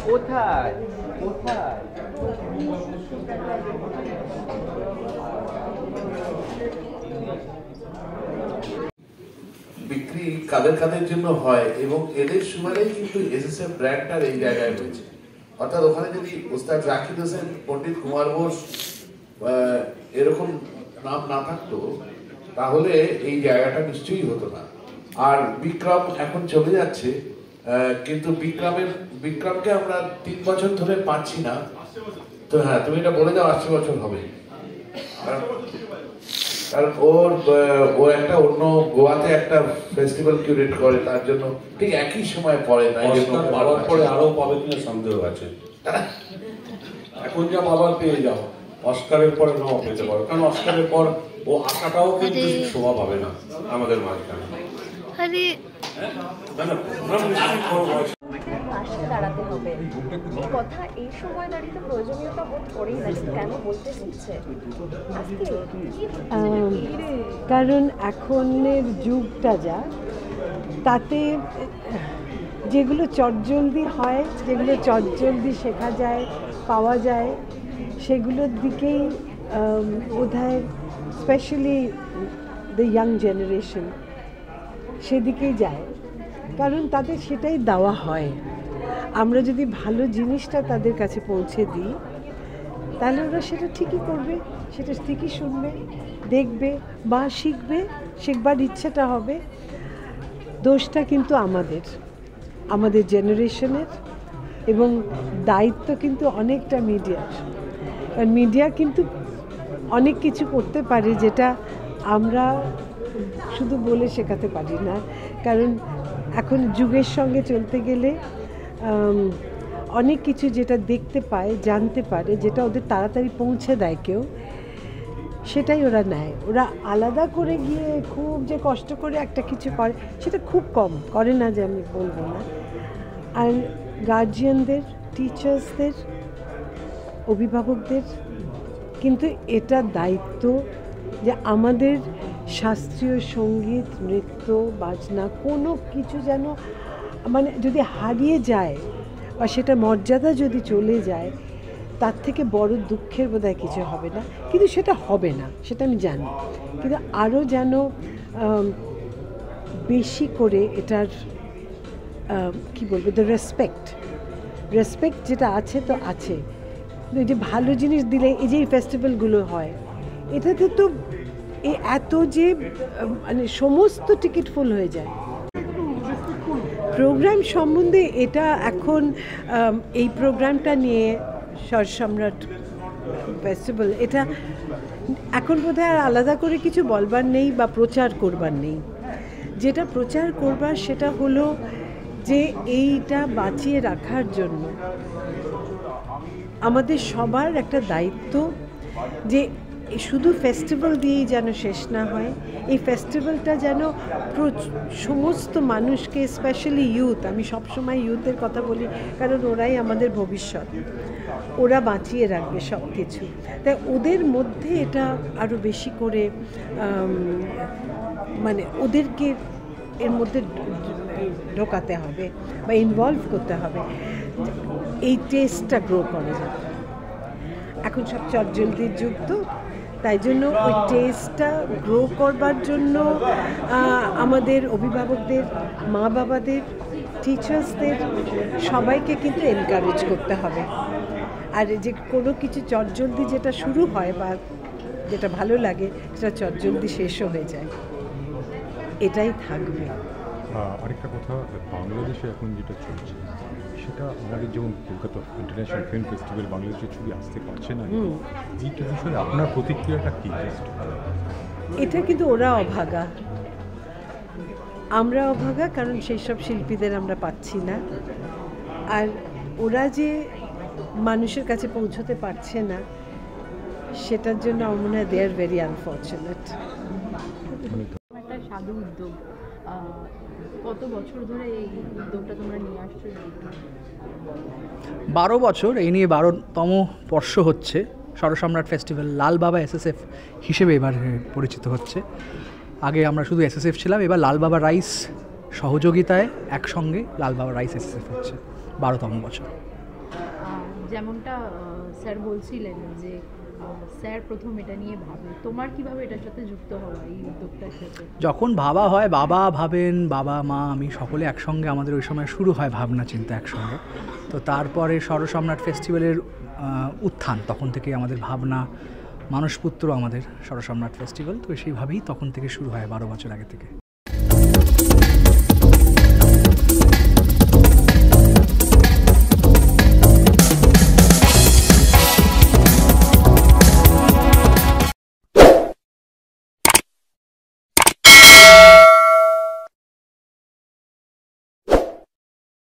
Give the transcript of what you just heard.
কোথায় কোথায় বিক্রি কাদের কাদের জন্য হয় এবং এদের সুবাদেই কিন্তু এসএসএফ ব্র্যান্ডটার এই জায়গায় রয়েছে। অর্থাৎ ওখানে যদি ওস্তাদ জাকির হোসেন, পণ্ডিত কুমার বোস এরকম নাম না থাকতো তাহলে এই জায়গাটা নিশ্চয়ই হতো না। আর বিক্রম এখন চলে যাচ্ছে, কিন্তু বিক্রমকে আমরা 3 বছর ধরে পাচ্ছি না। তো হ্যাঁ, তুমি এটা বলে দাও, 80 বছর হবে। কারণ ও একটা অন্য গোয়াতে একটা ফেস্টিভ্যাল কিউরেট করে, তার জন্য ঠিক একই সময় পড়ে, তাই জন্য পাওয়ার পরে আরো পাবে কিনা সন্দেহ আছে। এখন যা পাবার পেয়ে যাও, অস্কারের পরে নাও পেতে পারো, কারণ অস্কারের পর ও আশাটাও কিন্তু শোভা পাবে না আমাদের মাঝখানে। পাশে দাঁড়াতে হবে, এই কথা এই সময় দাঁড়িয়ে প্রয়োজনীয়তা বোধ করেই না। কেন বলতে হচ্ছে আজকে? কারণ এখনের যুগটা যা, তাতে যেগুলো চটজলদি হয়, যেগুলো চটজলদি শেখা যায়, পাওয়া যায়, সেগুলোর দিকেই বোধহয় স্পেশালি দ্য ইয়াং জেনারেশন সেদিকেই যায়। কারণ তাদের সেটাই দেওয়া হয়। আমরা যদি ভালো জিনিসটা তাদের কাছে পৌঁছে দিই তাহলে ওরা সেটা ঠিকই করবে, সেটা ঠিকই শুনবে, দেখবে বা শিখবে, শিখবার ইচ্ছেটা হবে। দোষটা কিন্তু আমাদের জেনারেশনের, এবং দায়িত্ব কিন্তু অনেকটা মিডিয়ার। কারণ মিডিয়া কিন্তু অনেক কিছু করতে পারে যেটা আমরা শুধু বলে শেখাতে পারি না। কারণ এখন যুগের সঙ্গে চলতে গেলে অনেক কিছু যেটা দেখতে পায়, জানতে পারে, যেটা ওদের তাড়াতাড়ি পৌঁছে দেয় কেউ, সেটাই ওরা নেয়। ওরা আলাদা করে গিয়ে খুব যে কষ্ট করে একটা কিছু করে, সেটা খুব কম করে না, যে আমি বলবো না। আর গার্জিয়ানদের, টিচার্সদের, অভিভাবকদের কিন্তু এটা দায়িত্ব যে আমাদের শাস্ত্রীয় সঙ্গীত, নৃত্য, বাজনা কোনো কিছু যেন মানে যদি হারিয়ে যায় বা সেটা মর্যাদা যদি চলে যায়, তার থেকে বড় দুঃখের বোধহয় কিছু হবে না। কিন্তু সেটা হবে না, সেটা আমি জানি। কিন্তু আরও যেন বেশি করে এটার কি বলবো, দ্য রেসপেক্ট যেটা আছে তো আছে। এই যে ভালো জিনিস দিলে, এই যে ফেস্টিভ্যালগুলো হয়, এটাতে তো এত যে মানে সমস্ত টিকিট ফুল হয়ে যায়। প্রোগ্রাম সম্বন্ধে এটা এখন এই প্রোগ্রামটা নিয়ে সরসম্রাট ফেস্টিভ্যাল, এটা এখন বোধহয় আর আলাদা করে কিছু বলবার নেই বা প্রচার করবার নেই। যেটা প্রচার করবার সেটা হলো যে এইটা বাঁচিয়ে রাখার জন্য আমাদের সবার একটা দায়িত্ব, যে শুধু ফেস্টিভ্যাল দিয়েই যেন শেষ না হয়। এই ফেস্টিভ্যালটা যেন সমস্ত মানুষকে, স্পেশালি ইউথ, আমি সবসময় ইউথের কথা বলি কারণ ওরাই আমাদের ভবিষ্যৎ, ওরা বাঁচিয়ে রাখবে সব কিছু। তাই ওদের মধ্যে এটা আরও বেশি করে মানে ওদেরকে এর মধ্যে ঢোকাতে হবে বা ইনভলভ করতে হবে, এই টেস্টটা গ্রো করা যাবে। এখন সব চটজলদির যুগ, তো তাই জন্য ওই টেস্টটা গ্রো করবার জন্য আমাদের অভিভাবকদের, মা বাবাদের, টিচার্সদের সবাইকে কিন্তু এনকারেজ করতে হবে। আর যে কোনো কিছু চটজলদি যেটা শুরু হয় বা যেটা ভালো লাগে, সেটা চটজলদি শেষও হয়ে যায়, এটাই থাকবে। আরেকটা কথা, বাংলাদেশে এখন যেটা চলছে সেটা আমাদের যেমন কলকাতা ইন্টারন্যাশনাল ফিল্ম ফেস্টিভ্যাল বাংলাদেশের ছবি আসতে পারছে না, এইটা বিষয়ে আপনার প্রতিক্রিয়াটা কী? এটা কিন্তু ওরা অভাগা, আমরা অভাগা, কারণ সেই সব শিল্পীদের আমরা পাচ্ছি না। আর ওরা যে মানুষের কাছে পৌঁছতে পারছে না, সেটার জন্য আমার মনে হয় দে আর ভেরি আনফর্চুনেট। একটা সাধু উদ্যোগ, কত বছর ধরে এই উদ্যোগটা তোমরা নিয়ে আসছো? 12 বছর, এই নিয়ে 12তম বর্ষ হচ্ছে। সরসম্রাট ফেস্টিভ্যাল লাল বাবা এসএসএফ হিসেবে এবার পরিচিত হচ্ছে। আগে আমরা শুধু এসএসএফ ছিলাম, এবার লাল বাবা রাইস সহযোগিতায় একসঙ্গে লাল বাবা রাইস এসএসএফ হচ্ছে 12তম বছর। যেমনটা স্যার বলছিলেন যে স্যার প্রথম এটা নিয়ে ভাবে, তোমার কিভাবে এটার সাথে যুক্ত হওয়া এই উদ্যোগটার সাথে? যখন ভাবা হয়, বাবা ভাবেন, বাবা মা আমি সকলে একসঙ্গে, আমাদের ওই সময় শুরু হয় ভাবনা চিন্তা একসঙ্গে। তো তারপরে ষড়সম্রাট ফেস্টিভ্যালের উত্থান, তখন থেকে আমাদের ভাবনা, মানসপুত্র আমাদের ষড়সম্রাট ফেস্টিভ্যাল, তো সেইভাবেই তখন থেকে শুরু হয় 12 বছর আগে থেকে।